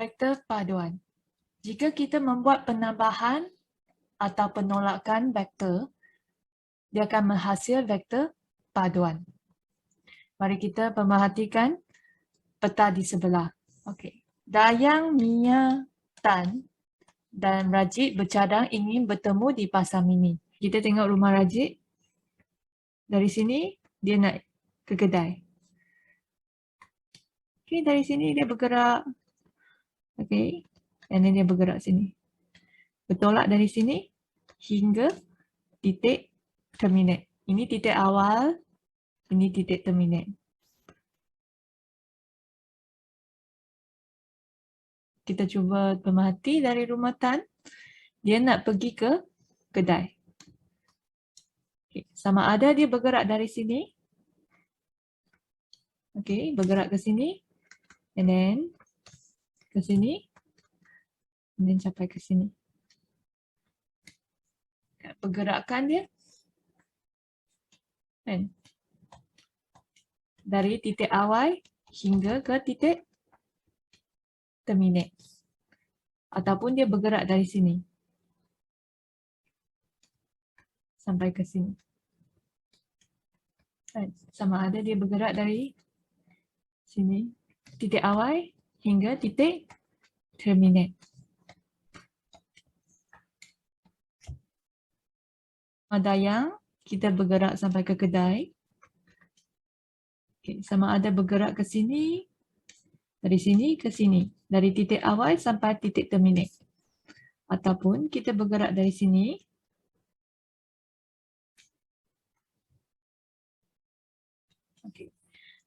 Vektor paduan. Jika kita membuat penambahan atau penolakan vektor, dia akan menghasil vektor paduan. Mari kita pemerhatikan peta di sebelah. Okey. Dayang, Mia, Tan dan Rajid bercadang ingin bertemu di pasar mini. Kita tengok rumah Rajid. Dari sini dia nak ke kedai. Okey, dari sini dia bergerak. Okey. Dan dia bergerak sini. Bertolak dari sini hingga titik terminate. Ini titik awal, ini titik terminate. Kita cuba pemerhati dari rumah Tan. Dia nak pergi ke kedai. Okay. Sama ada dia bergerak dari sini. Okay, bergerak ke sini. And then ke sini. And then sampai ke sini. Pergerakan dia. Kan? Dari titik awal hingga ke titik terminate. Ataupun dia bergerak dari sini. Sampai ke sini. Kan? Sama ada dia bergerak dari sini. Titik awal hingga titik terminate. Dayang, kita bergerak sampai ke kedai. Okay. Sama ada bergerak ke sini, dari sini ke sini. Dari titik awal sampai titik terminate. Ataupun kita bergerak dari sini. Okay.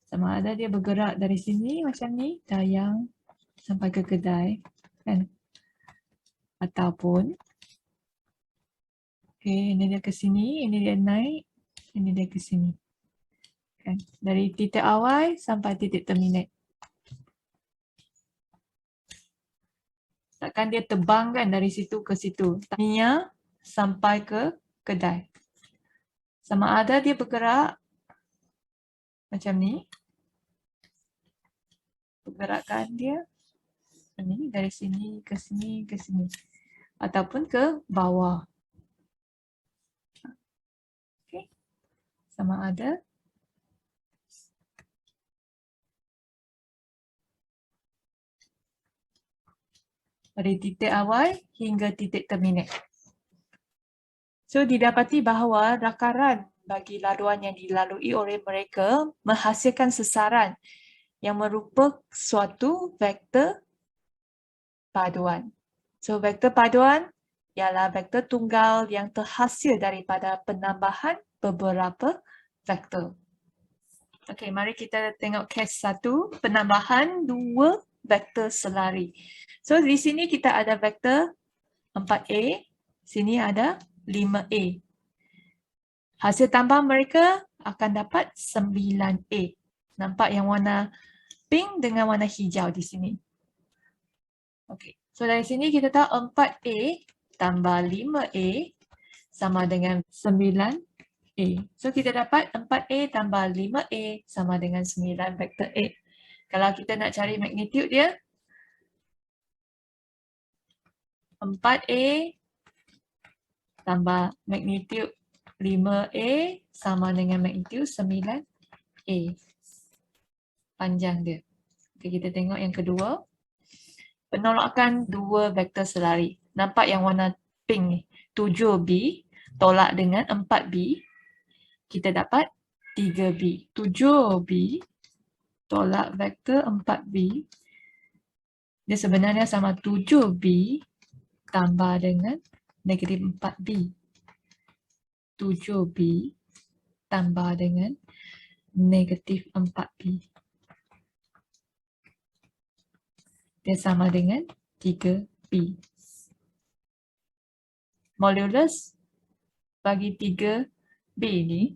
Sama ada dia bergerak dari sini macam ni, Dayang sampai ke kedai. Kan? Ataupun, okay, ini dia ke sini, ini dia naik, ini dia ke sini. Kan? Dari titik awal sampai titik terminate. Takkan dia terbang kan dari situ ke situ. Mia sampai ke kedai. Sama ada dia bergerak macam ni. Pergerakan dia ini dari sini ke sini ke sini. Ataupun ke bawah. Okay. Sama ada dari titik awal hingga titik terminate. So, didapati bahawa rakaran bagi laluan yang dilalui oleh mereka menghasilkan sesaran yang merupakan suatu vektor paduan. So, vektor paduan ialah vektor tunggal yang terhasil daripada penambahan beberapa vektor. Okey, mari kita tengok kes 1, penambahan 2 vektor selari. So, di sini kita ada vektor 4A, sini ada 5A. Hasil tambah mereka akan dapat 9A. Nampak yang warna pink dengan warna hijau di sini. Okey, so dari sini kita tahu 4A tambah 5A sama dengan 9A. So kita dapat 4A tambah 5A sama dengan 9 vektor A. Kalau kita nak cari magnitude dia, 4A tambah magnitude 5A sama dengan magnitude 9A. Panjang dia. Okay, kita tengok yang kedua. Penolakan 2 vektor selari. Nampak yang warna pink ni. 7B tolak dengan 4B. Kita dapat 3B. 7B tolak vektor 4B. Dia sebenarnya sama 7B tambah dengan negatif 4B. 7B tambah dengan negatif 4B. Dia sama dengan 3B. Modulus bagi 3B ni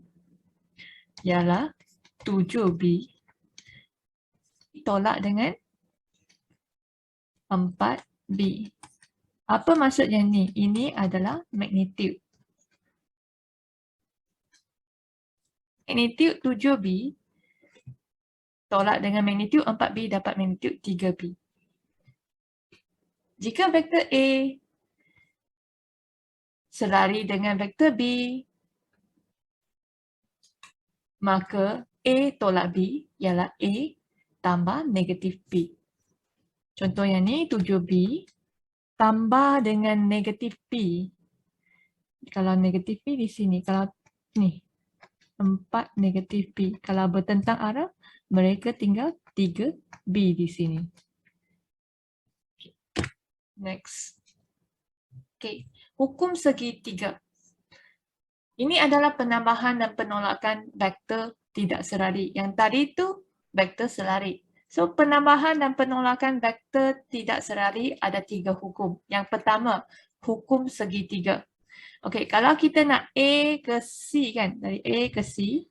ialah 7B tolak dengan 4B. Apa maksudnya ni? Ini adalah magnitude. Magnitude 7B tolak dengan magnitude 4B dapat magnitude 3B. Jika vektor A selari dengan vektor B, maka A tolak B ialah A tambah negatif B. Contoh yang ni 7B tambah dengan negatif B. Kalau negatif B di sini, kalau ni 4 negatif B. Kalau bertentang arah, mereka tinggal 3B di sini. Next. Okay. Hukum segitiga. Ini adalah penambahan dan penolakan vektor tidak selari. Yang tadi itu vektor selari. So, penambahan dan penolakan vektor tidak selari ada 3 hukum. Yang pertama, hukum segitiga. Okey, kalau kita nak A ke C kan, dari A ke C.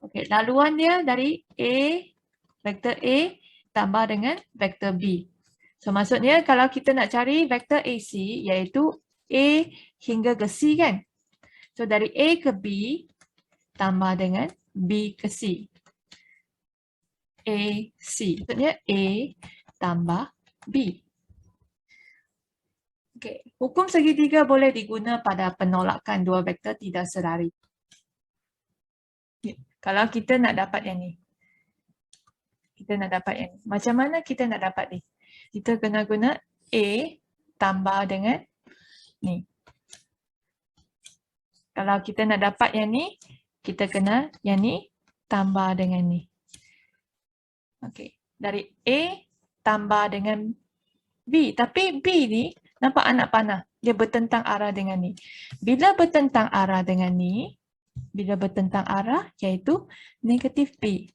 Okey, laluan dia dari A, vektor A tambah dengan vektor B. So, maksudnya kalau kita nak cari vektor AC, iaitu A hingga ke C kan. So, dari A ke B tambah dengan B ke C. A, C. Maksudnya A tambah B. Okay. Hukum segitiga boleh diguna pada penolakan dua vektor tidak selari. Kalau kita nak dapat yang ni. Kita nak dapat yang ni. Macam mana kita nak dapat ni? Kita kena guna A tambah dengan ni. Kalau kita nak dapat yang ni, kita kena yang ni tambah dengan ni. Okey, dari A tambah dengan B. Tapi B ni nampak anak panah. Dia bertentang arah dengan ni. Bila bertentang arah dengan ni, bila bertentang arah iaitu negatif B.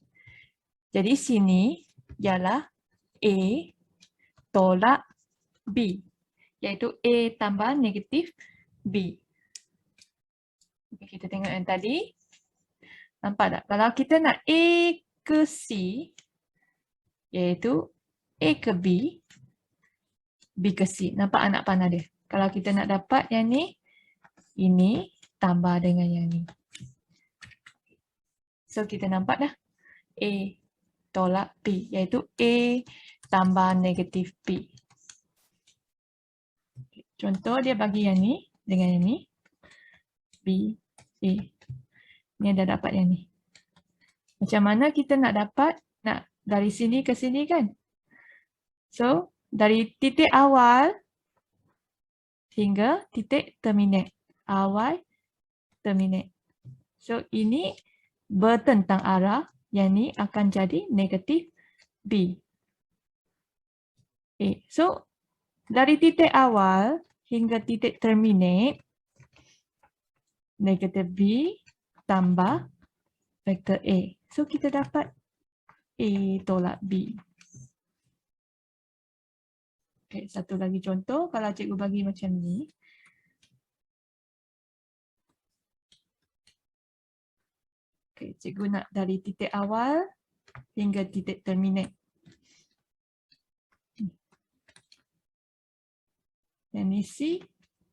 Jadi sini ialah A tolak B. Iaitu A tambah negatif B. Okay, kita tengok yang tadi. Nampak tak? Kalau kita nak A ke C, iaitu A ke B, B ke C. Nampak anak panah dia? Kalau kita nak dapat yang ni, ini tambah dengan yang ni. So, kita nampak dah. A tolak B, iaitu A tambah negatif B. Contoh dia bagi yang ni dengan yang ni. B, A. Ni dah dapat yang ni. Macam mana kita nak dapat? Nak dari sini ke sini kan? So, dari titik awal hingga titik terminate. Awal, terminate. So, ini bertentang arah. Yang ni akan jadi negatif B. Okay. So, dari titik awal hingga titik terminate, negatif B tambah vektor A. So, kita dapat A tolak B. Okay, satu lagi contoh. Kalau cikgu bagi macam ni. Okay, cikgu nak dari titik awal hingga titik terminate. Yang ni C,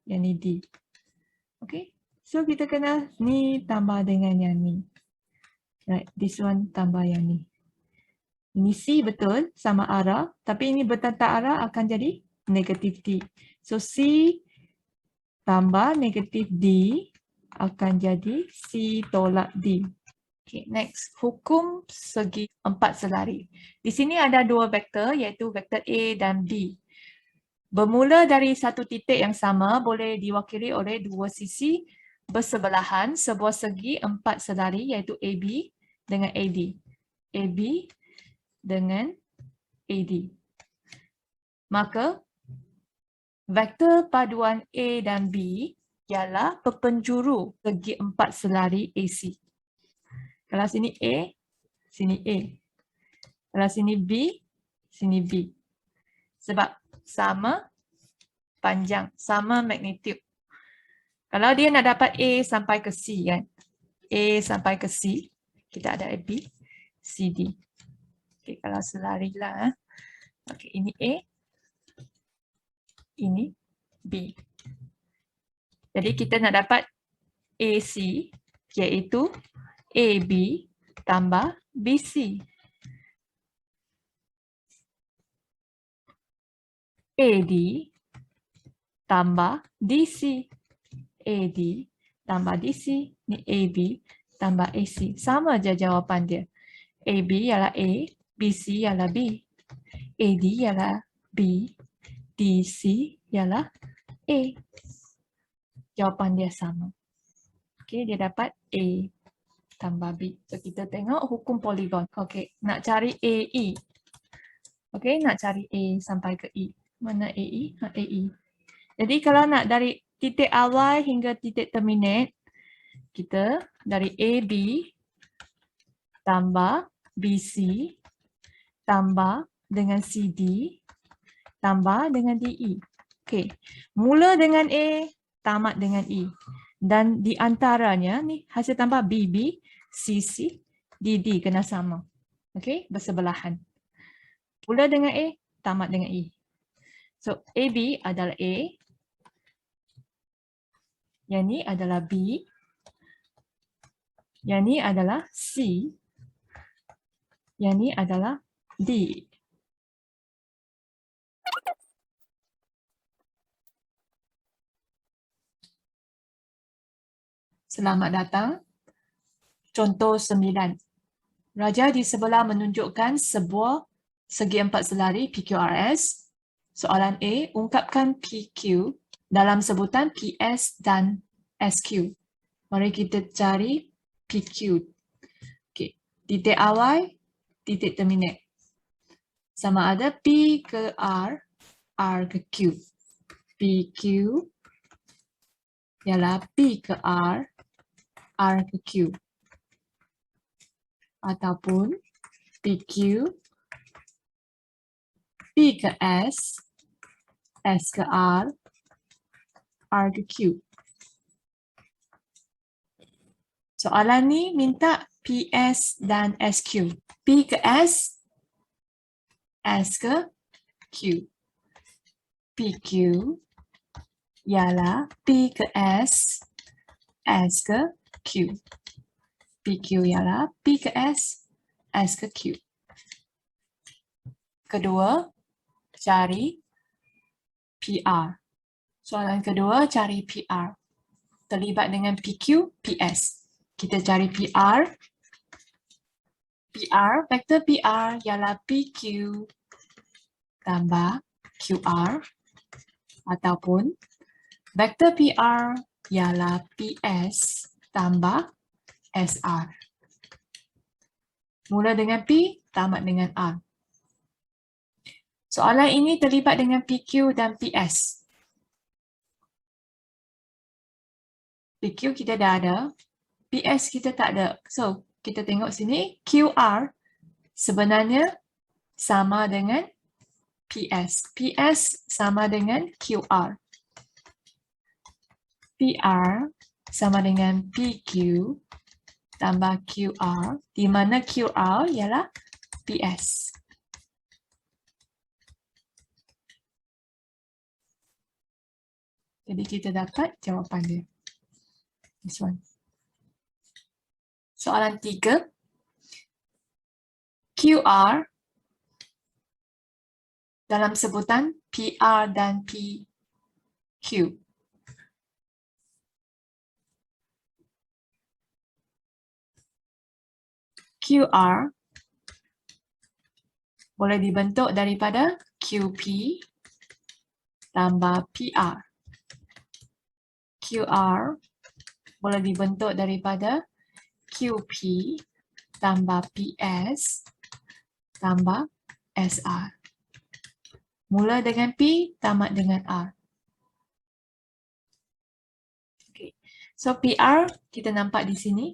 yang ni D. Okay. So, kita kena ni tambah dengan yang ni. Right, this one tambah yang ni. Ini C betul, sama arah. Tapi ini bertentang arah akan jadi negatif D. So, C tambah negatif D akan jadi C tolak D. Okay, next. Hukum segi empat selari. Di sini ada dua vektor, iaitu vektor A dan B. Bermula dari satu titik yang sama, boleh diwakili oleh dua sisi bersebelahan sebuah segi empat selari, iaitu AB dengan AD. AB dengan AD. Maka, vektor paduan A dan B ialah perpenjuru segi empat selari AC. Kalau sini A, sini A. Kalau sini B, sini B. Sebab sama panjang, sama magnitude. Kalau dia nak dapat A sampai ke C kan. A sampai ke C, kita ada B, C, D. Okay, kalau selari lah. Okay, ini A, ini B. Jadi kita nak dapat AC iaitu AB tambah BC. AD tambah DC. AD tambah DC. Ni AB tambah AC. Sama je jawapan dia. AB ialah A, BC ialah B. AD ialah B, DC ialah A. Jawapan dia sama. Okey, dia dapat A tambah B. So, kita tengok hukum poligon. Okey, nak cari AE. Okey, nak cari A sampai ke E. Mana AE? AE. Jadi, kalau nak dari titik awal hingga titik terminate, kita dari AB tambah BC tambah dengan CD tambah dengan DE. Okey, mula dengan A, tamat dengan E. Dan di antaranya ni hasil tambah BB, CC, DD kena sama. Okey, bersebelahan. Mula dengan A, tamat dengan E. So, AB adalah A. Yang ni adalah B. Yang ni adalah C. Yang ni adalah D. Selamat datang. Contoh 9. Raja di sebelah menunjukkan sebuah segi empat selari PQRS. Soalan A, ungkapkan PQ dalam sebutan PS dan SQ. Mari kita cari PQ. Okay. Titik awal, titik terminate. Sama ada P ke R, R ke Q. PQ ialah P ke R, R ke Q. Ataupun PQ, P ke S, S ke R, R ke Q. Soalan ni minta PS dan SQ. P ke S, S ke Q. PQ ialah P ke S, S ke Q. PQ ialah P ke S, S ke Q. Kedua, cari PR. Soalan kedua, cari PR. Terlibat dengan PQ, PS. Kita cari PR. PR, vektor PR ialah PQ tambah QR. Ataupun vektor PR ialah PS tambah SR. Mula dengan P, tamat dengan R. Soalan ini terlibat dengan PQ dan PS. PQ kita dah ada, PS kita tak ada. So, kita tengok sini, QR sebenarnya sama dengan PS. PS sama dengan QR. PR sama dengan PQ tambah QR, di mana QR ialah PS. Jadi kita dapat jawapan dia. This one. Soalan 3. QR dalam sebutan PR dan PQ. QR boleh dibentuk daripada QP tambah PR. QR boleh dibentuk daripada QP tambah PS tambah SR. Mula dengan P, tamat dengan R. Okay. So PR kita nampak di sini.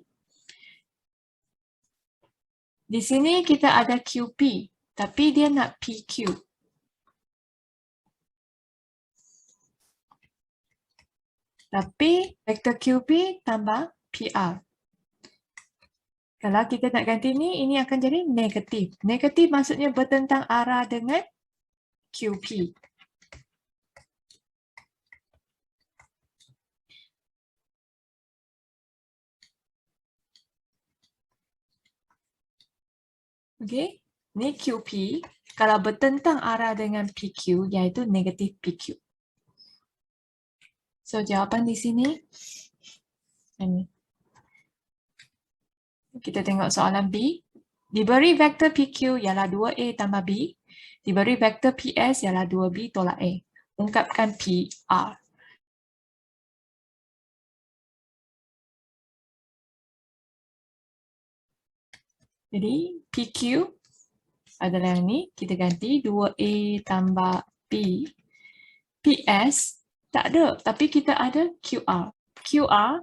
Di sini kita ada QP, tapi dia nak PQ. Tapi vektor QP tambah PR. Kalau kita nak ganti ini akan jadi negatif. Negatif maksudnya bertentang arah dengan QP. Okey, ni QP. kalau bertentang arah dengan PQ, iaitu negatif PQ. So, jawapan di sini. Ini. Kita tengok soalan B. Diberi vektor PQ ialah 2A tambah B. Diberi vektor PS ialah 2B tolak A. Ungkapkan PR. Jadi PQ adalah yang ni. Kita ganti 2A tambah B. PS tak ada. Tapi kita ada QR. QR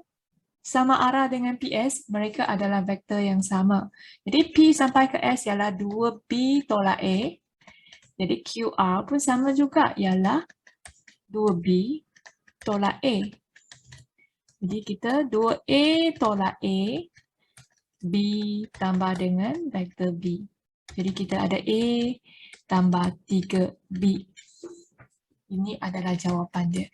sama arah dengan PS, mereka adalah vektor yang sama. Jadi P sampai ke S ialah 2B tolak A. Jadi QR pun sama juga, ialah 2B tolak A. Jadi kita 2A tolak A, B tambah dengan vektor B. Jadi kita ada A tambah 3B. Ini adalah jawapan dia.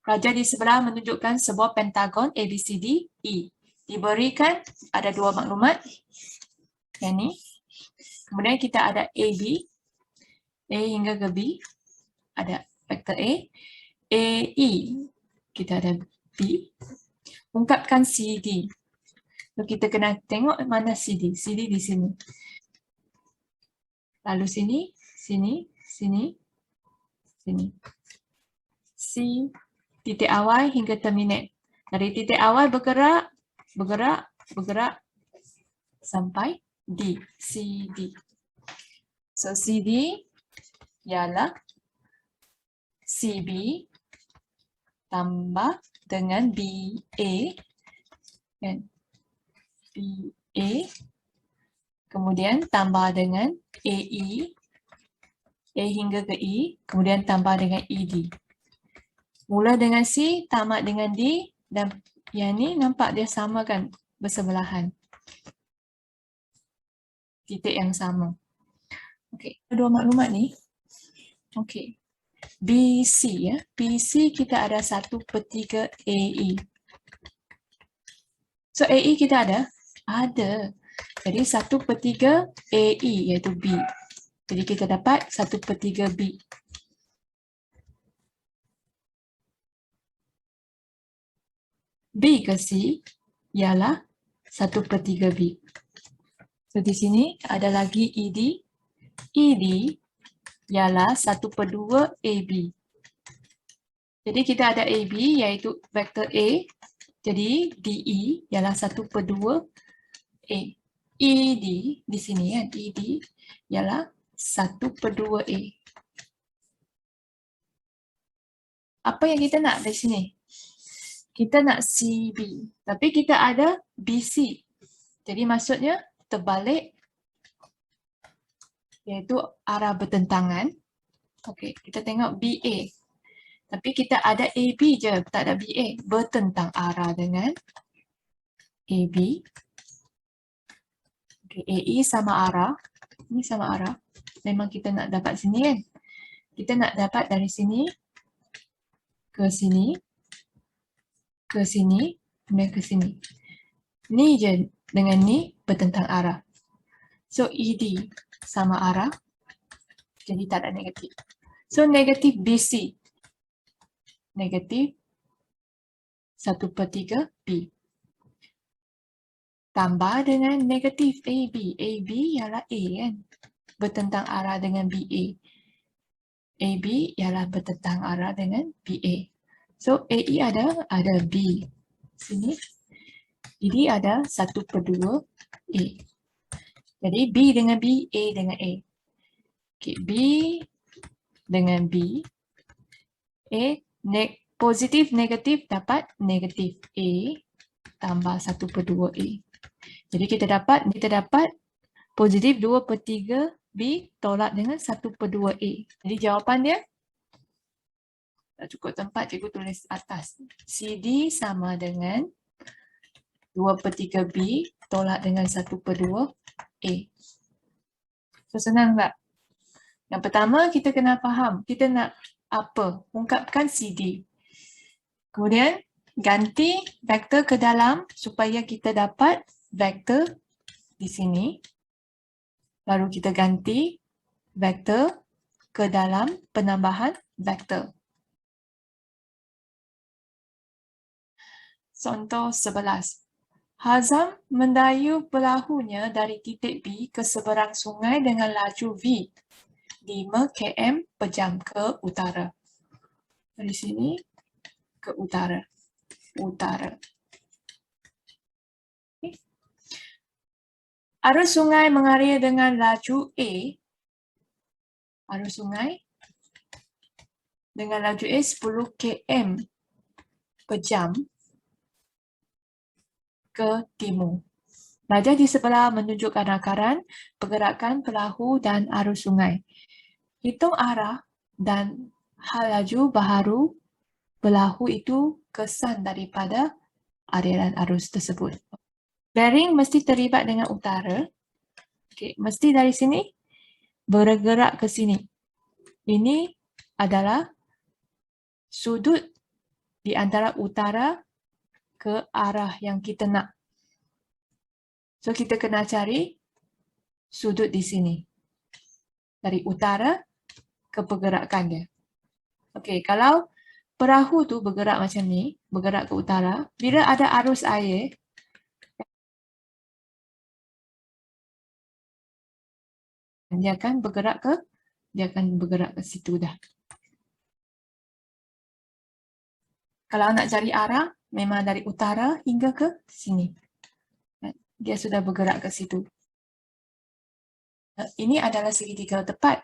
Raja di sebelah menunjukkan sebuah pentagon ABCD E. Diberikan ada dua maklumat. Yang ni. Kemudian kita ada AB. A hingga ke B. Ada vektor A. AE. Kita ada B. Ungkapkan CD. So, kita kena tengok mana CD. CD di sini. Lalu sini, sini, sini, sini. C. Titik awal hingga terminate. Dari titik awal bergerak, bergerak, bergerak sampai D. CD. So CD ialah CB tambah dengan BA. Kan? BA. Kemudian tambah dengan AE. A hingga ke E. Kemudian tambah dengan ED. Mula dengan C, tamat dengan D, dan yang ni nampak dia sama kan, bersebelahan. Titik yang sama. Okey, dua maklumat ni. Okey. BC ya. BC kita ada 1/3 AE. So AE kita ada? Ada. Jadi 1/3 AE iaitu B. Jadi kita dapat 1/3 B. B ke C ialah 1/3 B. So di sini ada lagi ED. ED ialah 1/2 AB. Jadi kita ada AB iaitu vektor A. Jadi DE ialah 1/2 A. ED di sini kan, ED ialah 1/2 A. Apa yang kita nak dari sini? Kita nak CB, tapi kita ada BC. Jadi maksudnya terbalik, iaitu arah bertentangan. Okey, kita tengok BA. Tapi kita ada AB je, tak ada BA. Bertentang arah dengan AB. Okay, AE sama arah. Ini sama arah. Memang kita nak dapat sini kan. Kita nak dapat dari sini ke sini, ke sini, kemudian ke sini. Ni je dengan ni bertentang arah. So ED sama arah. Jadi tak ada negatif. So negatif BC. Negatif 1/3 B. Tambah dengan negatif AB. AB ialah A kan. Bertentang arah dengan BA. AB ialah bertentang arah dengan BA. So AE ada B. Sini. Jadi ada 1/2 A. Jadi B dengan B, A dengan A. Okay, B dengan B. A, positif negatif dapat negatif A tambah 1/2 A. Jadi kita dapat positif 2/3 B tolak dengan 1/2 A. Jadi jawapan dia tak cukup tempat, cikgu tulis atas. CD sama dengan 2/3 B tolak dengan 1/2 A. So senang tak? Yang pertama kita kena faham, kita nak apa? Ungkapkan CD. Kemudian ganti vektor ke dalam supaya kita dapat vektor di sini. Lalu kita ganti vektor ke dalam penambahan vektor. Contoh 11. Hazam mendayung perahunya dari titik B ke seberang sungai dengan laju V 5 km per jam ke utara. Dari sini ke utara. Okay. Arus sungai mengalir dengan laju A. Arus sungai dengan laju A 10 km per jam ke timur. Raja di sebelah menunjukkan rakaran, pergerakan perahu dan arus sungai. Hitung arah dan hal laju baharu perahu itu kesan daripada aliran arus tersebut. Bearing mesti terlibat dengan utara. Okay, mesti dari sini bergerak ke sini. Ini adalah sudut di antara utara ke arah yang kita nak. So, kita kena cari sudut di sini. Dari utara ke pergerakan dia. Okey, kalau perahu tu bergerak macam ni, bergerak ke utara, bila ada arus air, dia akan bergerak ke situ dah. Kalau nak cari arah, memang dari utara hingga ke sini. Dia sudah bergerak ke situ. Ini adalah segitiga tepat.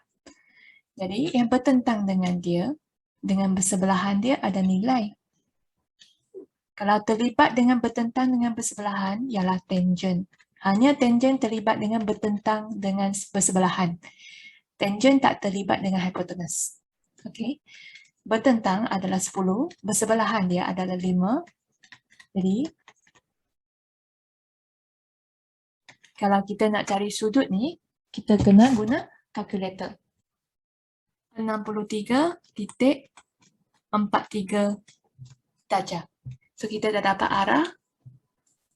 Jadi, yang bertentang dengan dia, dengan bersebelahan dia ada nilai. Kalau terlibat dengan bertentang dengan bersebelahan, ialah tangent. Hanya tangent terlibat dengan bertentang dengan bersebelahan. Tangent tak terlibat dengan hipotenus. Okey. Bertentang adalah 10, bersebelahan dia adalah 5. Jadi, kalau kita nak cari sudut ni, kita kena guna kalkulator. 63.43 darjah. So, kita dah dapat arah.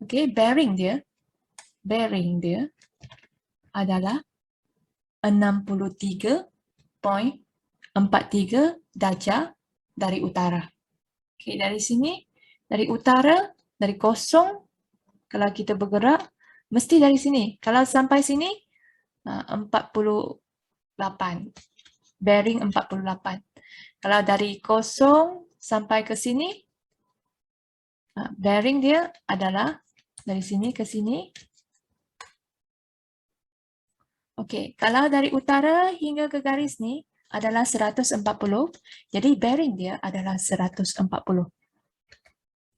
Okey, bearing dia adalah 63.43 darjah dari utara. Okey, dari sini, dari utara, dari kosong, kalau kita bergerak, mesti dari sini. Kalau sampai sini, 48. Bearing 48. Kalau dari kosong sampai ke sini, bearing dia adalah dari sini ke sini. Okey, kalau dari utara hingga ke garis ni adalah 140, jadi bearing dia adalah 140.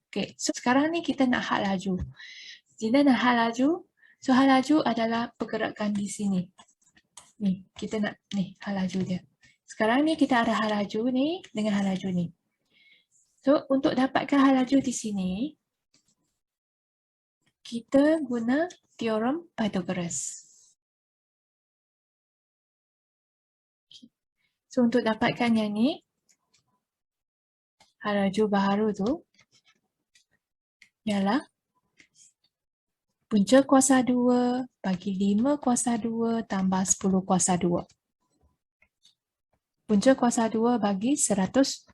Okey, so sekarang ni kita nak had laju. Kita nak had laju, so had laju adalah pergerakan di sini. Ni, kita nak ni had laju dia. Sekarang ni kita ada had laju ni dengan had laju ni. So, untuk dapatkan had laju di sini, kita guna teorem Pythagoras. So, untuk dapatkan yang ni, had laju baharu tu ialah punca kuasa 2 bagi 5 kuasa 2 tambah 10 kuasa 2. Punca kuasa 2 bagi 125.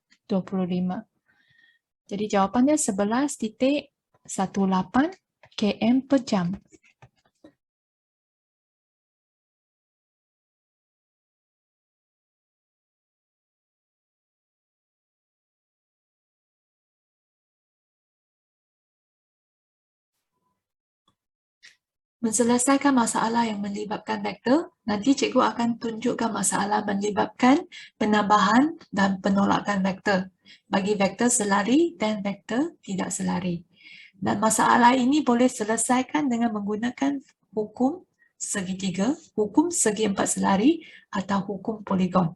Jadi jawapannya 11.18 km per jam. Menselesaikan masalah yang melibatkan vektor, nanti cikgu akan tunjukkan masalah melibatkan penambahan dan penolakan vektor bagi vektor selari dan vektor tidak selari. Dan masalah ini boleh selesaikan dengan menggunakan hukum segitiga, hukum segi empat selari atau hukum poligon.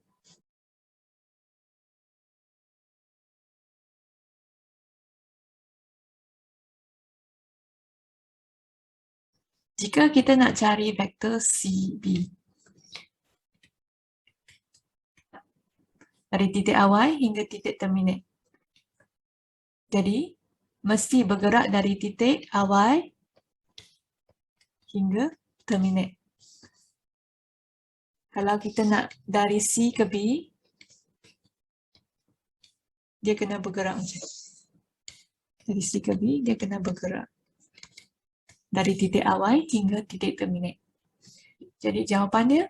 Jika kita nak cari vektor CB dari titik awal hingga titik terminate. Jadi, mesti bergerak dari titik awal hingga terminate. Kalau kita nak dari C ke B, dia kena bergerak macam tu. Dari C ke B, dia kena bergerak. Dari titik awal hingga titik terminate. Jadi jawapan dia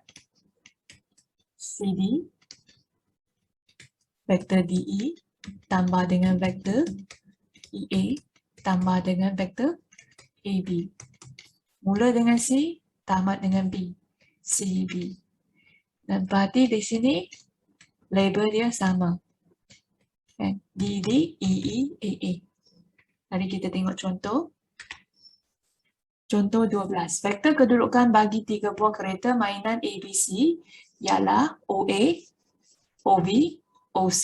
CD vektor DE tambah dengan vektor EA tambah dengan vektor AB. Mula dengan C, tamat dengan B. CB. Dan perhati di sini label dia sama. Kan? DD, EE, AA. Mari kita tengok contoh. Contoh 12. Vektor kedudukan bagi 3 buah kereta mainan ABC ialah OA, OB, OC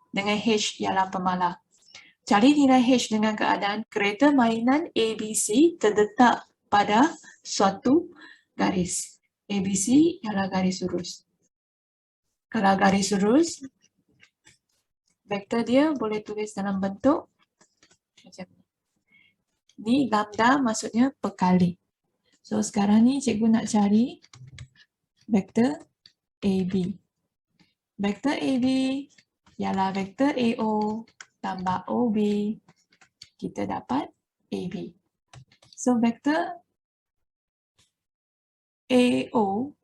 dengan H ialah pemalar. Cari nilai H dengan keadaan kereta mainan ABC terletak pada suatu garis. ABC ialah garis lurus. Kalau garis lurus, vektor dia boleh tulis dalam bentuk macam ni. Ni lambda maksudnya perkali. So sekarang ni cikgu nak cari vektor AB. Vektor AB ialah vektor AO tambah OB. Kita dapat AB. So vektor AO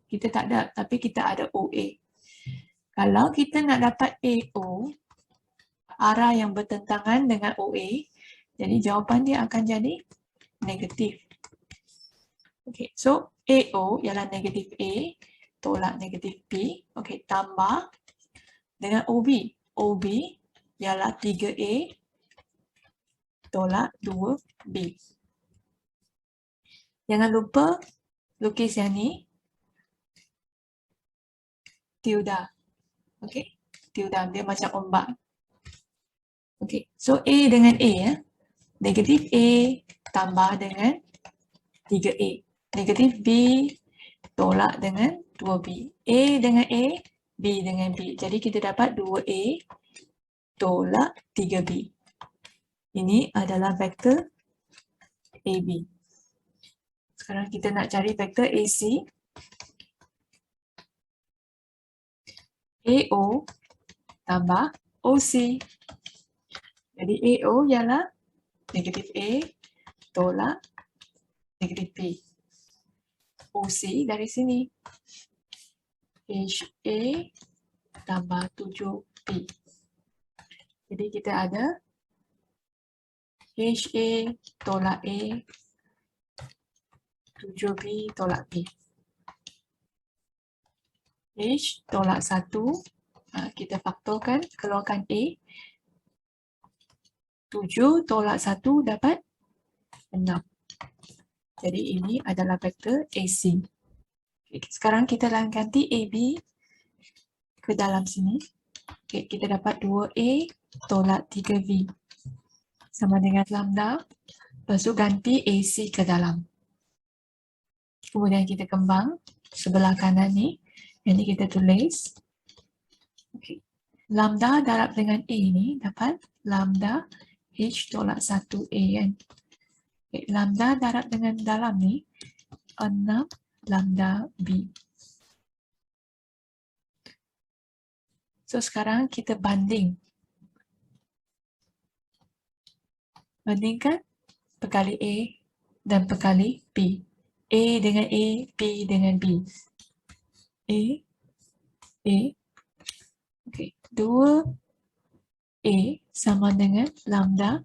kita tak ada, tapi kita ada OA. Kalau kita nak dapat AO, arah yang bertentangan dengan OA, jadi jawapan dia akan jadi negatif. Okay, so AO ialah negatif A tolak negatif B. Okay, tambah dengan OB. OB ialah 3A tolak 2B. Jangan lupa lukis yang ni. Tilda. Okay, tilda dia macam ombak. Okay, so A dengan A ya. Negatif A tambah dengan 3A. Negatif B tolak dengan 2B. A dengan A, B dengan B. Jadi kita dapat 2A tolak 3B. Ini adalah vektor AB. Sekarang kita nak cari vektor AC. AO tambah OC. Jadi AO ialah negatif A tolak negatif B. OC dari sini. HA tambah 7B. Jadi kita ada HA tolak A, 7B tolak B. H tolak 1, kita faktorkan, keluarkan A. 7 tolak 1 dapat 6. Jadi ini adalah vektor AC. Okay, sekarang kita ganti AB ke dalam sini. Okay, kita dapat 2A tolak 3V sama dengan lambda. Lepas tu ganti AC ke dalam. Kemudian kita kembang sebelah kanan ni. Jadi kita tulis. Okay. Lambda darab dengan A ni dapat lambda H tolak 1A kan. Okay. Lambda darab dengan dalam ni 6 lambda B. So sekarang kita banding. Bandingkan perkali A dan perkali B. A dengan A, B dengan B. A. Okay. 2A sama dengan lambda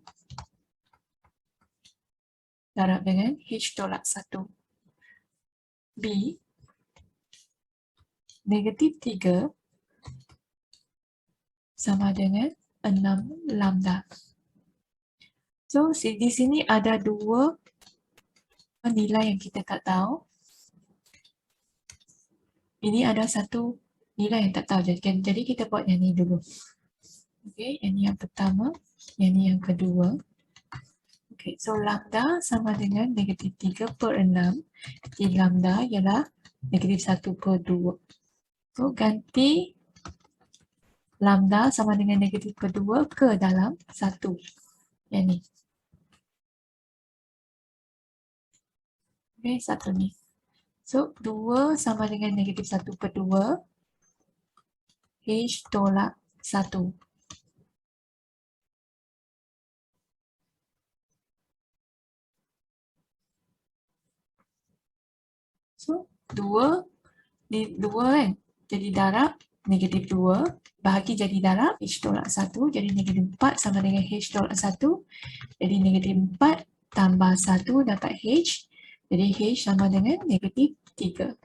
darab dengan H tolak 1. B. Negatif 3 sama dengan 6 lambda. So, di sini ada 2 nilai yang kita tak tahu. Ini ada 1 nilai yang tak tahu. Jadi kita buat yang ni dulu. Okay, yang ni yang pertama, yang ni yang kedua. Okay, so lambda sama dengan negatif 3 per 6. Jadi lambda ialah negatif 1 per 2. So, ganti lambda sama dengan negatif per 2 ke dalam 1. Yang ni. Okay, satu ni. So, 2 sama dengan negatif 1/2. H tolak 1. So, 2 ni 2 kan? Jadi darab negatif 2. Bahagi jadi darab H tolak 1. Jadi negatif 4 sama dengan H tolak 1. Jadi negatif 4 tambah 1 dapat H. Jadi H sama dengan negatif 3.